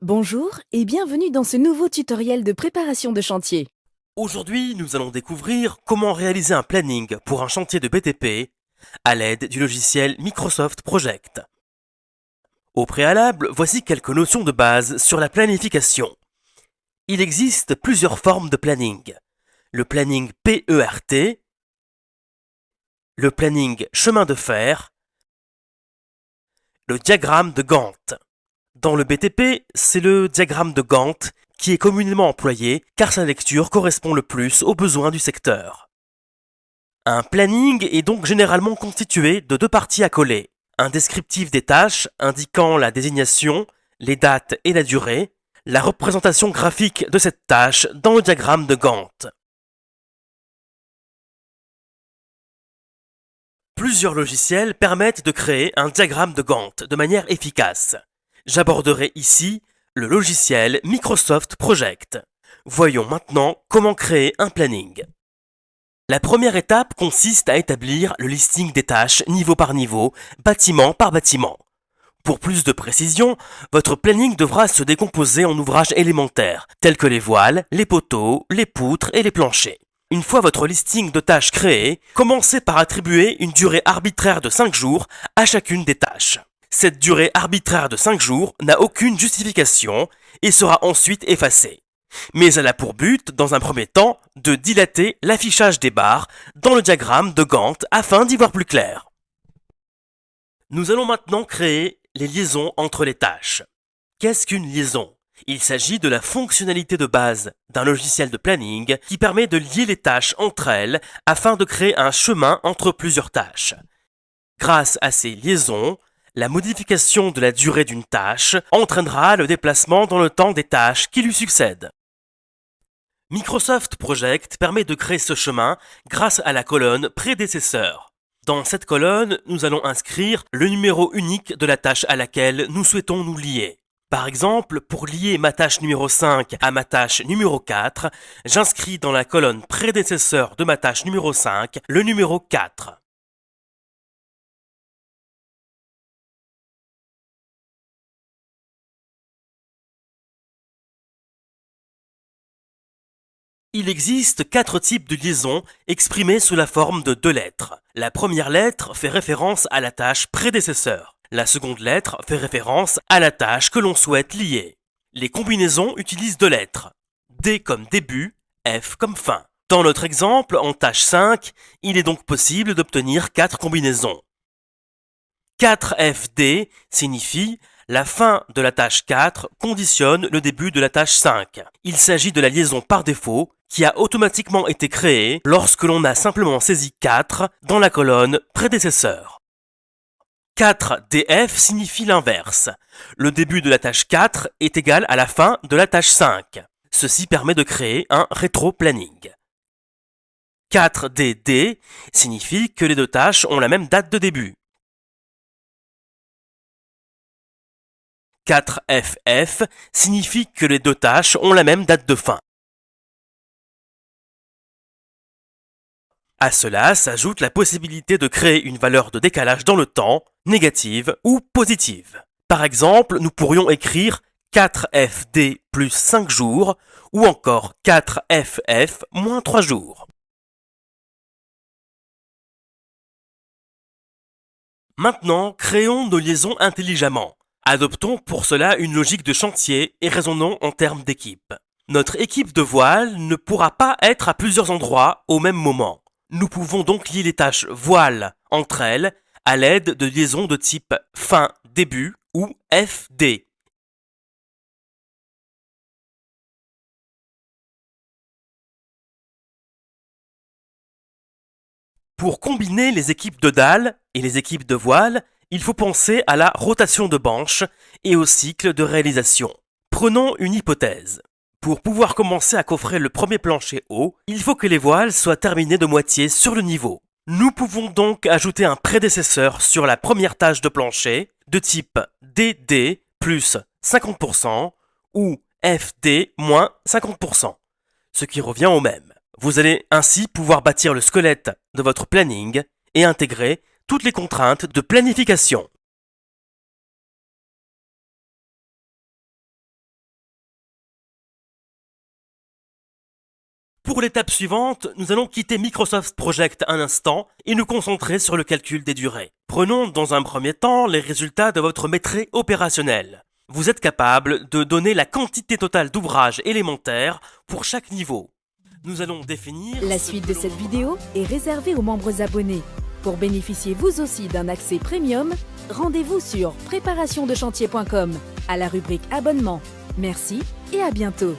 Bonjour et bienvenue dans ce nouveau tutoriel de préparation de chantier. Aujourd'hui, nous allons découvrir comment réaliser un planning pour un chantier de BTP à l'aide du logiciel Microsoft Project. Au préalable, voici quelques notions de base sur la planification. Il existe plusieurs formes de planning. Le planning PERT, le planning chemin de fer, le diagramme de Gantt. Dans le BTP, c'est le diagramme de Gantt qui est communément employé car sa lecture correspond le plus aux besoins du secteur. Un planning est donc généralement constitué de deux parties à coller. Un descriptif des tâches indiquant la désignation, les dates et la durée, la représentation graphique de cette tâche dans le diagramme de Gantt. Plusieurs logiciels permettent de créer un diagramme de Gantt de manière efficace. J'aborderai ici le logiciel Microsoft Project. Voyons maintenant comment créer un planning. La première étape consiste à établir le listing des tâches niveau par niveau, bâtiment par bâtiment. Pour plus de précision, votre planning devra se décomposer en ouvrages élémentaires, tels que les voiles, les poteaux, les poutres et les planchers. Une fois votre listing de tâches créé, commencez par attribuer une durée arbitraire de 5 jours à chacune des tâches. Cette durée arbitraire de 5 jours n'a aucune justification et sera ensuite effacée. Mais elle a pour but, dans un premier temps, de dilater l'affichage des barres dans le diagramme de Gantt afin d'y voir plus clair. Nous allons maintenant créer les liaisons entre les tâches. Qu'est-ce qu'une liaison? Il s'agit de la fonctionnalité de base d'un logiciel de planning qui permet de lier les tâches entre elles afin de créer un chemin entre plusieurs tâches. Grâce à ces liaisons, la modification de la durée d'une tâche entraînera le déplacement dans le temps des tâches qui lui succèdent. Microsoft Project permet de créer ce chemin grâce à la colonne prédécesseur. Dans cette colonne, nous allons inscrire le numéro unique de la tâche à laquelle nous souhaitons nous lier. Par exemple, pour lier ma tâche numéro 5 à ma tâche numéro 4, j'inscris dans la colonne prédécesseur de ma tâche numéro 5 le numéro 4. Il existe 4 types de liaisons exprimées sous la forme de 2 lettres. La première lettre fait référence à la tâche prédécesseur. La seconde lettre fait référence à la tâche que l'on souhaite lier. Les combinaisons utilisent 2 lettres. D comme début, F comme fin. Dans notre exemple, en tâche 5, il est donc possible d'obtenir 4 combinaisons. 4FD signifie la fin de la tâche 4 conditionne le début de la tâche 5. Il s'agit de la liaison par défaut qui a automatiquement été créée lorsque l'on a simplement saisi 4 dans la colonne prédécesseur. 4DF signifie l'inverse. Le début de la tâche 4 est égal à la fin de la tâche 5. Ceci permet de créer un rétro-planning. 4DD signifie que les deux tâches ont la même date de début. 4FF signifie que les deux tâches ont la même date de fin. À cela s'ajoute la possibilité de créer une valeur de décalage dans le temps, négative ou positive. Par exemple, nous pourrions écrire 4FD plus 5 jours ou encore 4FF moins 3 jours. Maintenant, créons nos liaisons intelligemment. Adoptons pour cela une logique de chantier et raisonnons en termes d'équipe. Notre équipe de voile ne pourra pas être à plusieurs endroits au même moment. Nous pouvons donc lier les tâches voile entre elles à l'aide de liaisons de type fin-début ou FD. Pour combiner les équipes de dalle et les équipes de voile, il faut penser à la rotation de banche et au cycle de réalisation. Prenons une hypothèse. Pour pouvoir commencer à coffrer le premier plancher haut, il faut que les voiles soient terminées de moitié sur le niveau. Nous pouvons donc ajouter un prédécesseur sur la première tâche de plancher de type DD plus 50% ou FD moins 50%, ce qui revient au même. Vous allez ainsi pouvoir bâtir le squelette de votre planning et intégrer toutes les contraintes de planification. Pour l'étape suivante, nous allons quitter Microsoft Project un instant et nous concentrer sur le calcul des durées. Prenons dans un premier temps les résultats de votre maîtrise opérationnelle. Vous êtes capable de donner la quantité totale d'ouvrages élémentaires pour chaque niveau. Nous allons définir... La suite de cette vidéo est réservée aux membres abonnés. Pour bénéficier vous aussi d'un accès premium, rendez-vous sur préparationdechantier.com à la rubrique abonnement. Merci et à bientôt.